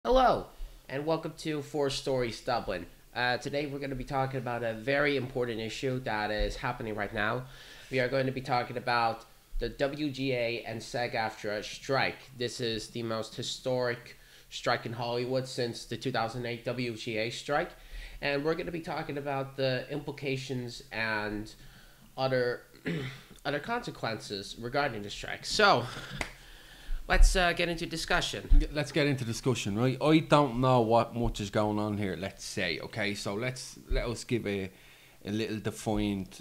Hello, and welcome to Four Stories Dublin. Today we're going to be talking about a very important issue that is happening right now. We are going to be talking about the WGA and SAG AFTRA strike. This is the most historic strike in Hollywood since the 2008 WGA strike. And we're going to be talking about the implications and other, other consequences regarding the strike. So, let's get into discussion. Let's get into discussion, right? I don't know what much is going on here. Let's say, okay. So let us give a little defined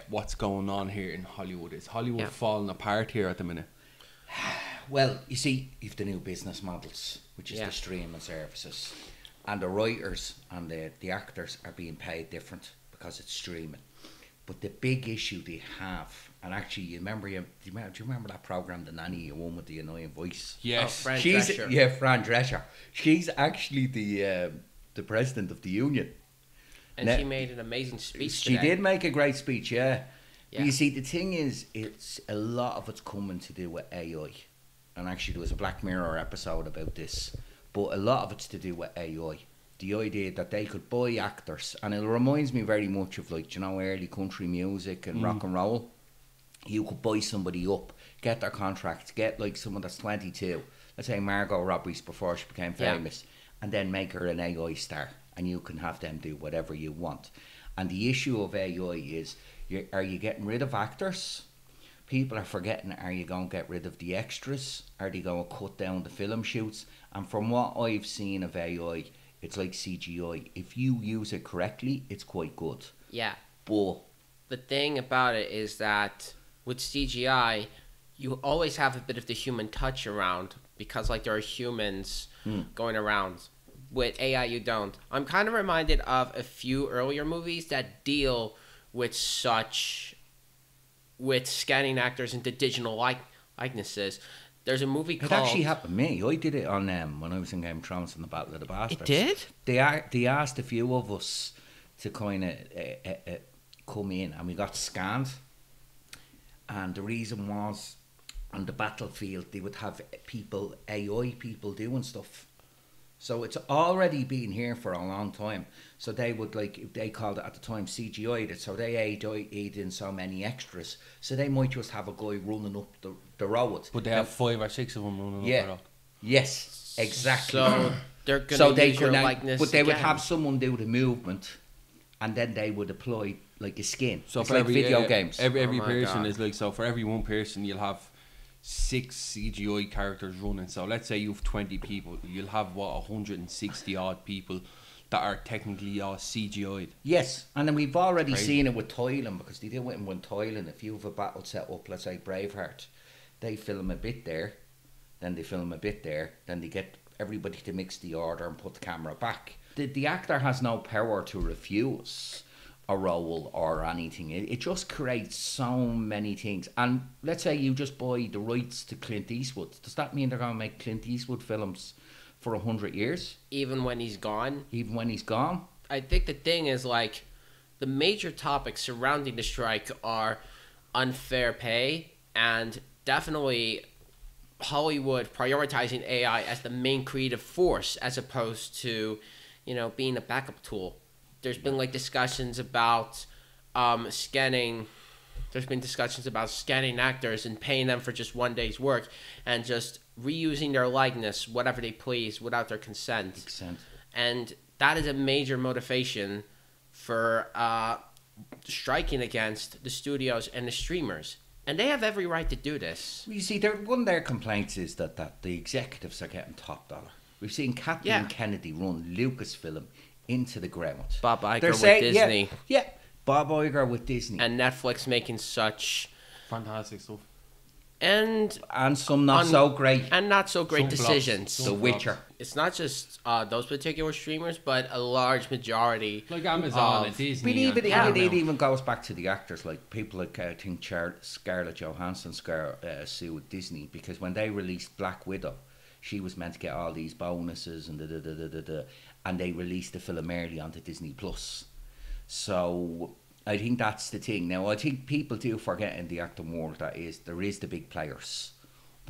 what's going on here in Hollywood. Is Hollywood falling apart here at the minute? Well, you see, you've the new business models, which is the streaming services, and the writers and the actors are being paid different because it's streaming. But the big issue they have, and actually, do you remember that program, The Nanny, the one with the annoying voice? Yes, Fran Drescher. Yeah, Fran Drescher. She's actually the president of the union. And she made an amazing speech She today. did make a great speech, yeah. Yeah. You see, the thing is, it's a lot of it's coming to do with AI. And actually, there was a Black Mirror episode about this. But a lot of it's to do with AI. The idea that they could buy actors. And it reminds me very much of, like, you know, early country music and rock and roll. You could buy somebody up, get their contracts, get, like, someone that's 22. Let's say Margot Robbie's before she became famous. And then make her an AI star. And you can have them do whatever you want. And the issue of AI is, are you getting rid of actors? People are forgetting, are you going to get rid of the extras? Are they going to cut down the film shoots? And from what I've seen of AI, it's like CGI. If you use it correctly, it's quite good. Yeah. But The thing about it is that with CGI, you always have a bit of the human touch around because, like, there are humans going around. With AI, you don't. I'm kind of reminded of a few earlier movies that deal with with scanning actors into digital likenesses. There's a movie it called... actually happened to me. I did it on when I was in Game of Thrones in the Battle of the Bastards. It did? They asked a few of us to kind of come in, and we got scanned. And the reason was, on the battlefield, they would have AI people doing stuff. So it's already been here for a long time. So they would, like, they called it at the time CGI'd it. So they aid in so many extras. So they might just have a guy running up the road. But they have 5 or 6 of them running up the road. Yes, exactly. So they're going to use your likeness but they would again. have someone do the movement, and then they would apply, like, a skin. So it's for like every video games. every Oh my person God. is like, so for every one person you'll have 6 CGI characters running. So let's say you have 20 people, you'll have 160 odd people that are technically all CGI'd. Yes, and then we've already Crazy. seen it with Thailand, because they do it in one Thailand. If you have a battle set up, let's say Braveheart, they film a bit there, then they film a bit there, then they get everybody to mix the order and put the camera back. The actor has no power to refuse a role or anything. It just creates so many things. And let's say you just buy the rights to Clint Eastwood. Does that mean they're going to make Clint Eastwood films for 100 years, Even when he's gone. even when he's gone? I think the thing is, like, the major topics surrounding the strike are unfair pay and definitely Hollywood prioritizing AI as the main creative force as opposed to, being a backup tool. There's been, like, discussions about scanning. There's been discussions about scanning actors and paying them for just one day's work and just reusing their likeness, whatever they please, without their consent. And that is a major motivation for striking against the studios and the streamers. And they have every right to do this. You see, one of their complaints is that the executives are getting top dollar. We've seen Kathleen Kennedy run Lucasfilm into the ground. Bob Iger They're with saying, Disney. Yeah, Bob Iger with Disney. And Netflix making such... Fantastic stuff. And some not so great. and not so great Some flops. decisions. Some The Witcher. It's not just those particular streamers, but a large majority. Like Amazon of- and Disney. But even, and it Paramount. even goes back to the actors, like people like I think Scarlett Johansson sued Disney because when they released Black Widow, she was meant to get all these bonuses and and they released the film early onto Disney Plus. So I think that's the thing. Now I think people do forget in the acting world that there is the big players,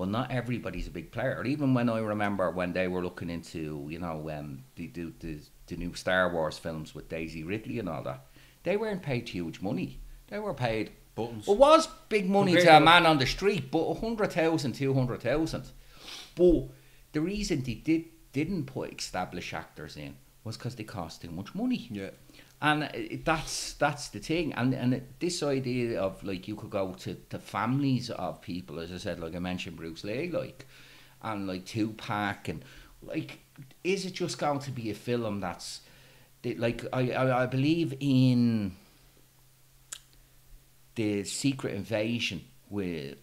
but not everybody's a big player. Even when I remember when they were looking into, the new Star Wars films with Daisy Ridley and all that, they weren't paid huge money. They were paid Buttons. It was big money Compared to a to- man on the street, but 100,000, 200,000. But the reason they didn't put established actors in was because they cost too much money. Yeah. And that's the thing. And this idea of, like, you could go to families of people, as I said, like I mentioned Bruce Lee, like, and like Tupac, and like, is it just going to be a film that's, like, I believe in the Secret Invasion with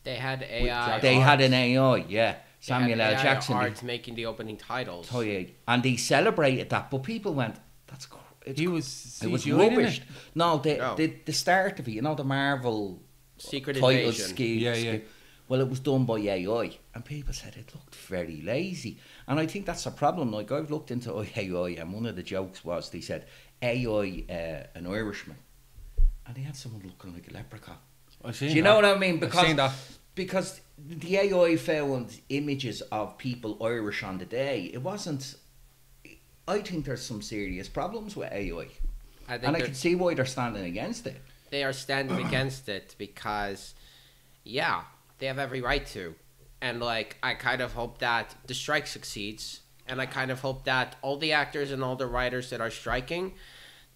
They had AI. they had an AI, yeah. Samuel L. AI Jackson. arts making the opening titles. Oh, yeah. And they celebrated that, but people went, that's He was it was CGI, rubbish. didn't No, No. the start of it, the Marvel Secret title Invasion. scheme. Yeah. Well, it was done by AI, and people said it looked very lazy. And I think that's a problem. Like, I've looked into AI, and one of the jokes was they said AI, an Irishman, and they had someone looking like a leprechaun. I've seen Do you that. know what I mean? I've seen that. Because the AI found images of people Irish on the day. It wasn't. I think there's some serious problems with AI, I think and I they're- can see why they're standing against it. they are standing against it because, yeah, they have every right to. And, like, I kind of hope that the strike succeeds. And I kind of hope that all the actors and all the writers that are striking,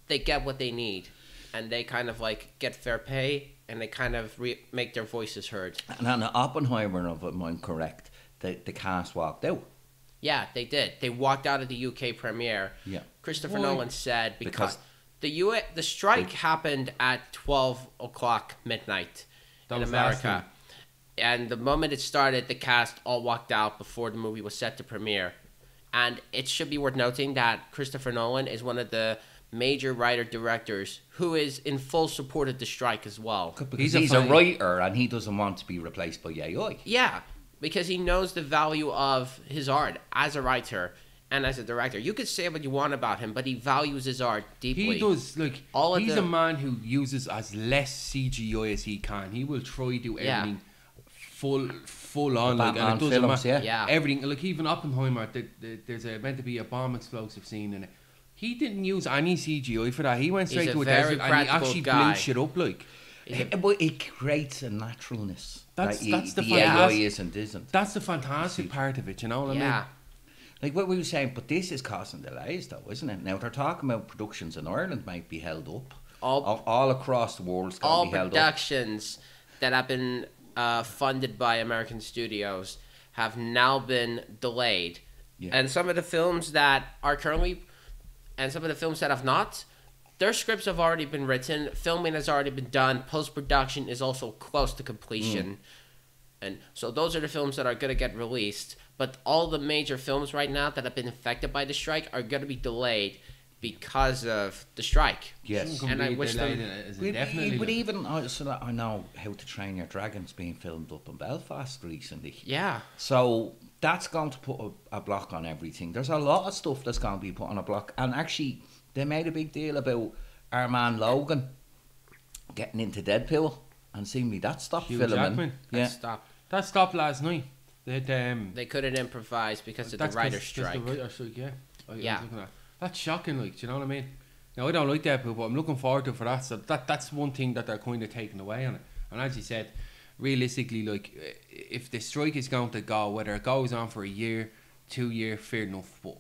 they get what they need. And they kind of, like, get fair pay. And they kind of make their voices heard. And on Oppenheimer, if I'm correct, the cast walked out. Yeah, they did. They walked out of the UK premiere. Yeah. Christopher Why? Nolan said Because the strike happened at 12 o'clock midnight That in was last America. And the moment it started, the cast all walked out before the movie was set to premiere. And it should be worth noting that Christopher Nolan is one of the major writer-directors who is in full support of the strike as well. Because He's he's a a funny- writer and he doesn't want to be replaced by AI. Yeah, because he knows the value of his art as a writer and as a director. You could say what you want about him, but he values his art deeply. He does, like, All of he's the- a man who uses as less CGI as he can. He will try to do Yeah. everything full on, like, Batman and it doesn't films, matter. yeah. Everything, like, even Oppenheimer, there's meant to be a bomb explosive scene in it. He didn't use any CGI for that. He went He's straight a to a very desert and he practical actually guy. blew shit up, like. But it creates a naturalness. That's the the AI fantastic- isn't. That's the fantastic part of it, you know what I mean? Yeah. Like what we were saying, but this is causing delays though, isn't it? Now they're talking about productions in Ireland might be held up. All across the world All going to be held up. productions that have been funded by American studios have now been delayed. Yeah. And some of the films that are currently, and some of the films that have not, their scripts have already been written, filming has already been done, post-production is also close to completion. And so those are the films that are going to get released. But all the major films right now that have been affected by the strike are going to be delayed because of the strike. Yes. And I wish them- But even so that I know How to Train Your Dragon's being filmed up in Belfast recently. Yeah. So that's going to put a block on everything. There's a lot of stuff that's going to be put on a block. And actually, they made a big deal about our man Logan getting into Deadpool. And seemingly that stopped Hugh filming. Jackman. Yeah. Stop. That stopped last night. They They couldn't improvise because of the that's writer's 'cause- 'cause strike. The writer's strike, yeah. I was Yeah. looking at. That's shocking, like, do you know what I mean? Now, I don't like Deadpool, but I'm looking forward to it for that. So that's one thing that they're kind of taking away on it. And as you said, realistically, like, if the strike is going to go, whether it goes on for a year, 2 year, fair enough. But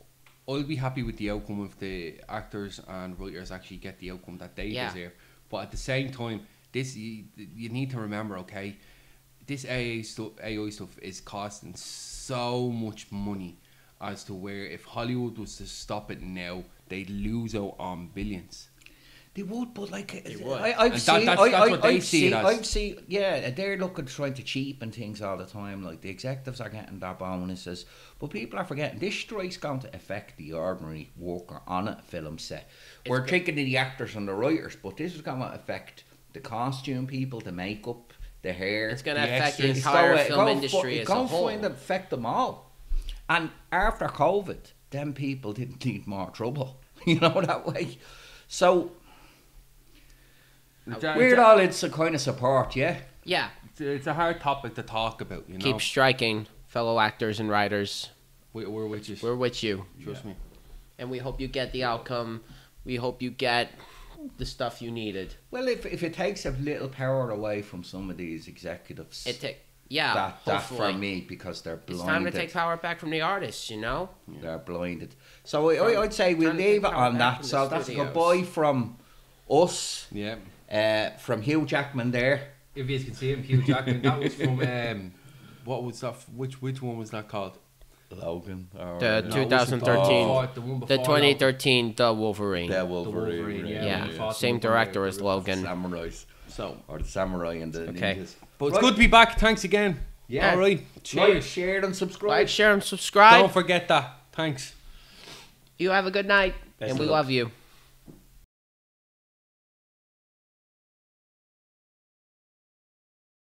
I'll be happy with the outcome if the actors and writers actually get the outcome that they Yeah. deserve. But at the same time, this you need to remember, okay, this AI stuff is costing so much money as to where if Hollywood was to stop it now, they'd lose out on billions. They would, but like would. I've And seen, that's what they see it as. I've seen, yeah, they're looking trying to cheapen things all the time. Like the executives are getting their bonuses, but people are forgetting this strike's going to affect the ordinary worker on a film set. We're thinking of the actors and the writers, but this is going to affect the costume people, the makeup, the hair. It's going to The affect the extras. entire film industry It's as a going to whole. find affect them all. And after COVID, them people didn't need more trouble. You know that way. So we're all in some kind of support, yeah. Yeah. it's a hard topic to talk about. You know, Keep striking, fellow actors and writers. we're with you. We're with you. Trust me. And we hope you get the outcome. We hope you get the stuff you needed. Well, if it takes a little power away from some of these executives, Yeah, that hopefully. for me, because they're blinded. It's time to take power back from the artists, you know? They're blinded. So I'd say we'll Time to leave take it power on back that. from So the that's a studios. goodbye from us, Yeah. from Hugh Jackman there. If you can see him, Hugh Jackman. That was from what was that? Which one was that called? Logan. Or The No, 2013, the one the before 2013 The Wolverine. The Wolverine, Wolverine. Yeah, same director as Logan. Samurais. So, Or the samurai and the Okay. ninjas. but it's good to be back. Thanks again. Yeah. All right. Like, Cheers. share and subscribe. Like, share, and subscribe. Don't forget that. Thanks. You have a good night, Best and of we luck. love you.